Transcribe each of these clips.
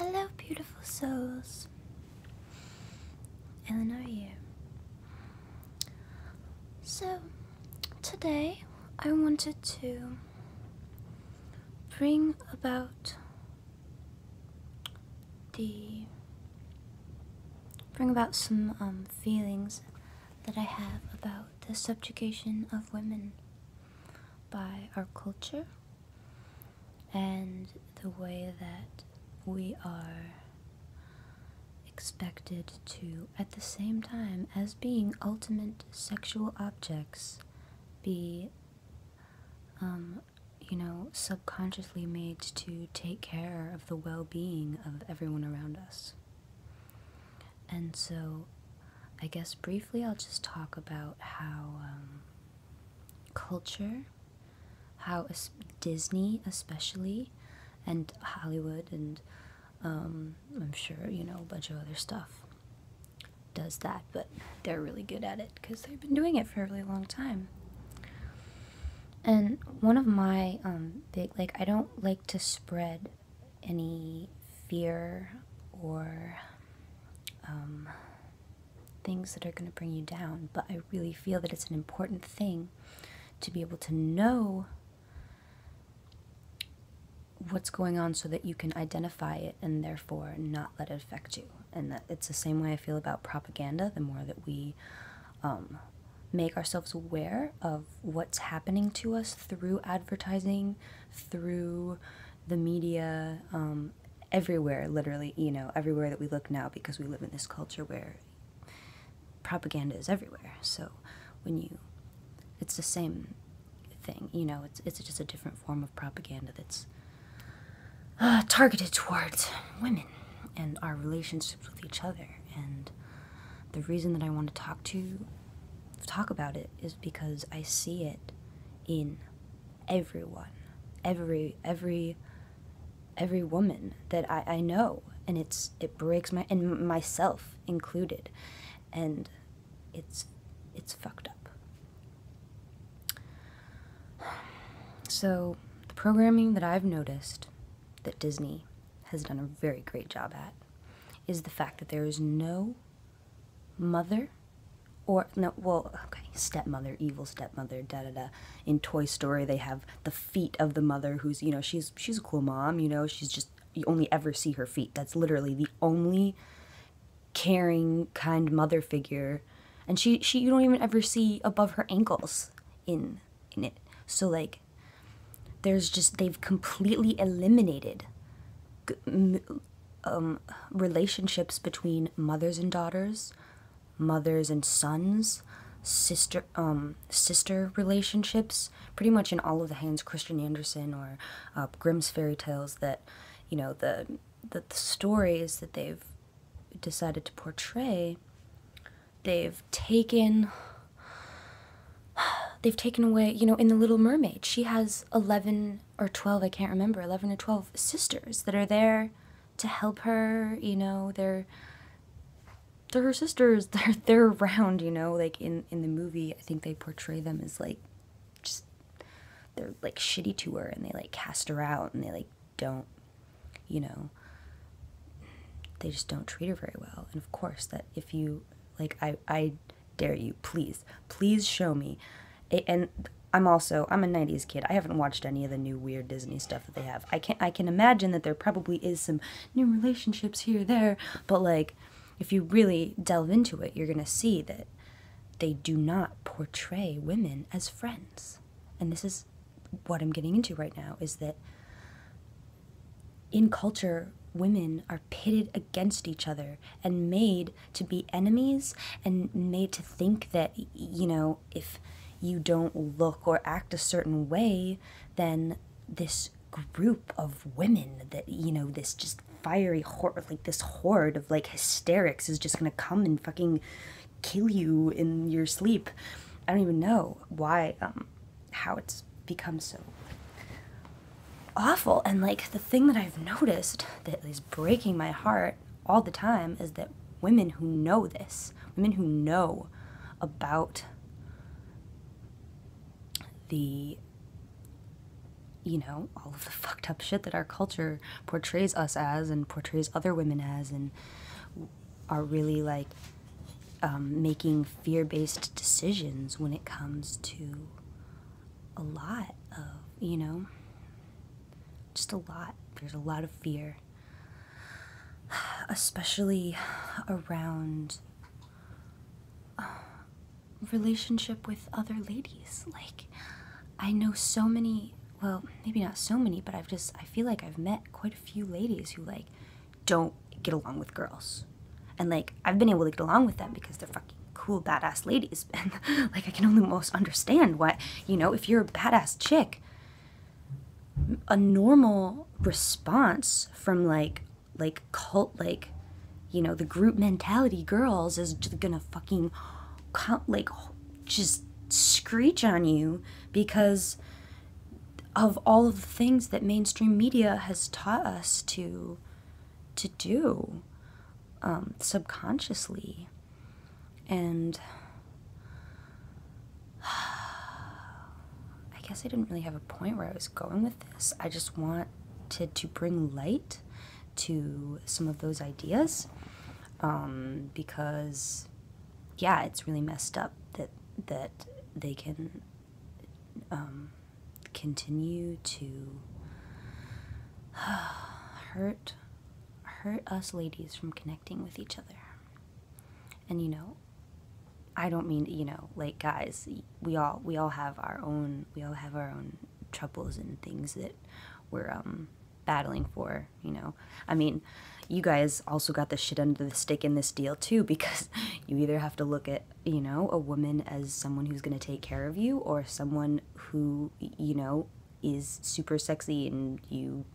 Hello, beautiful souls. Eleanor here. So, today I wanted to bring about some feelings that I have about the subjugation of women by our culture and the way that we are expected to, at the same time as being ultimate sexual objects, be, subconsciously made to take care of the well-being of everyone around us. And so, I guess briefly I'll just talk about how culture, how Disney especially, and Hollywood, and I'm sure, a bunch of other stuff does that, but they're really good at it because they've been doing it for a really long time. And one of my I don't like to spread any fear or things that are going to bring you down, but I really feel that it's an important thing to be able to know what's going on so that you can identify it and therefore not let it affect you. And that it's the same way I feel about propaganda. The more that we make ourselves aware of what's happening to us through advertising, through the media, everywhere, literally, everywhere that we look now, because we live in this culture where propaganda is everywhere. So it's the same thing, it's just a different form of propaganda that's targeted towards women and our relationships with each other. And the reason that I want to talk about it is because I see it in everyone, every woman that I know, and it breaks and myself included, and it's fucked up. So the programming that I've noticed that Disney has done a very great job at is the fact that there is no mother stepmother, evil stepmother, In Toy Story, they have the feet of the mother who's, she's a cool mom, she's just, you only ever see her feet. That's literally the only caring, kind mother figure. And she you don't even ever see above her ankles in it. So, they've completely eliminated relationships between mothers and daughters, mothers and sons, sister relationships, pretty much in all of the Hans Christian Andersen or Grimm's fairy tales, that, the stories that they've decided to portray, they've taken away, in The Little Mermaid, she has 11 or 12, I can't remember, 11 or 12 sisters that are there to help her, they're her sisters, they're around, in the movie, I think they portray them as, they're, shitty to her, and they, cast her out, and they, don't, they just don't treat her very well. And of course, that if you, I dare you, please show me. And I'm a 90s kid. I haven't watched any of the new weird Disney stuff that they have. I can imagine that there probably is some new relationships here or there, but if you really delve into it, you're gonna see that they do not portray women as friends. And this is what I'm getting into right now, is that in culture, women are pitted against each other and made to be enemies, and made to think that, if you don't look or act a certain way, then this group of women that, this just fiery horde, this horde of hysterics is just gonna come and fucking kill you in your sleep. I don't even know why, how it's become so awful. And the thing that I've noticed that is breaking my heart all the time is that women who know this, women who know about the you know, all of the fucked up shit that our culture portrays us as and portrays other women as, and are really like making fear-based decisions when it comes to a lot of, you know, just a lot. There's a lot of fear, especially around relationship with other ladies. Like, I know so many, well, maybe not so many, but I feel like I've met quite a few ladies who, like, don't get along with girls. And, like, I've been able to get along with them because they're fucking cool, badass ladies. And, like, I can only most understand why, you know, if you're a badass chick, a normal response from, like cult, like, you know, the group mentality girls is just gonna fucking, like, just screech on you because of all of the things that mainstream media has taught us to do subconsciously. And I guess I didn't really have a point where I was going with this. I just wanted to bring light to some of those ideas, because yeah, it's really messed up that they can continue to hurt us ladies from connecting with each other. And, you know, I don't mean, you know, like, guys, we all have our own troubles and things that we're battling for, you know. I mean, you guys also got the shit under the stick in this deal too, because you either have to look at, you know, a woman as someone who's going to take care of you, or someone who, you know, is super sexy and you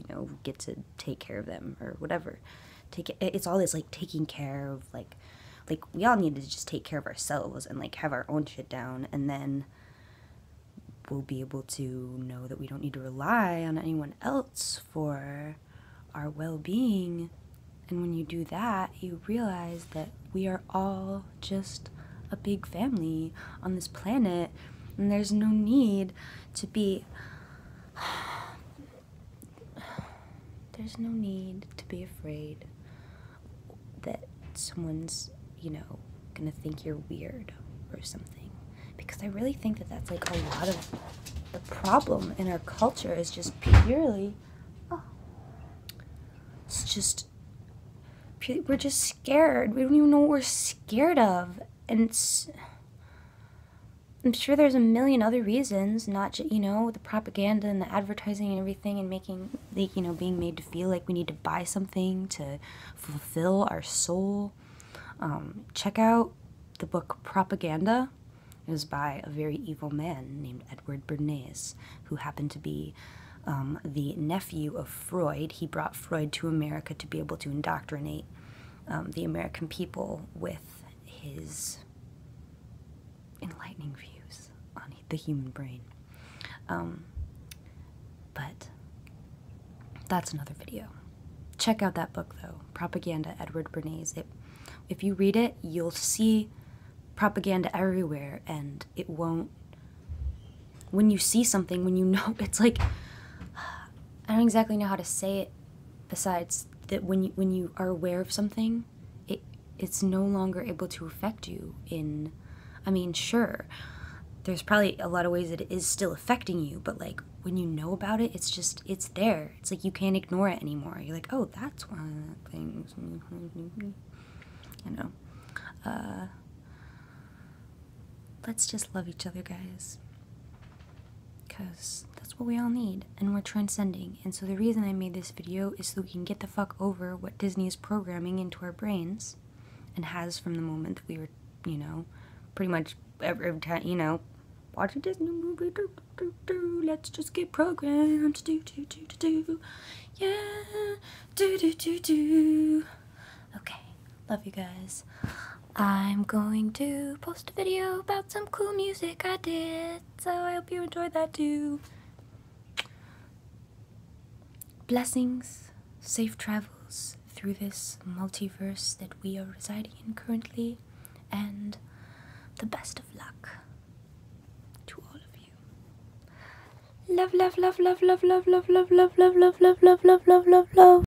know, get to take care of them or whatever. It's all this, like, taking care of, like we all need to just take care of ourselves and, like, have our own shit down, and then we'll be able to know that we don't need to rely on anyone else for our well-being. And when you do that, you realize that we are all just a big family on this planet, and there's no need to be afraid that someone's, you know, gonna think you're weird or something. Because I really think that that's, like, a lot of the problem in our culture is just purely, it's just, we're just scared. We don't even know what we're scared of. And I'm sure there's a million other reasons, not just, you know, the propaganda and the advertising and everything, and making, you know, being made to feel like we need to buy something to fulfill our soul. Check out the book Propaganda. It was by a very evil man named Edward Bernays, who happened to be the nephew of Freud. He brought Freud to America to be able to indoctrinate the American people with his enlightening views on the human brain. But that's another video. Check out that book, though, Propaganda, Edward Bernays. If you read it, you'll see propaganda everywhere, and it won't, when you see something, when you know, it's like, I don't exactly know how to say it, besides that when you are aware of something, it's no longer able to affect you in, I mean, sure, there's probably a lot of ways that it is still affecting you, but, like, when you know about it, it's just, it's there. It's like you can't ignore it anymore. You're like, oh, that's one of the things, you know. Let's just love each other, guys, because that's what we all need, and we're transcending. And so the reason I made this video is so we can get the fuck over what Disney is programming into our brains, and has from the moment that we were, you know, pretty much every time, you know, watch a Disney movie, let's just get programmed, yeah, okay, love you guys. I'm going to post a video about some cool music I did, so I hope you enjoyed that too. Blessings, safe travels through this multiverse that we are residing in currently, and the best of luck to all of you. Love, love, love, love, love, love, love, love, love, love, love, love, love, love, love, love, love.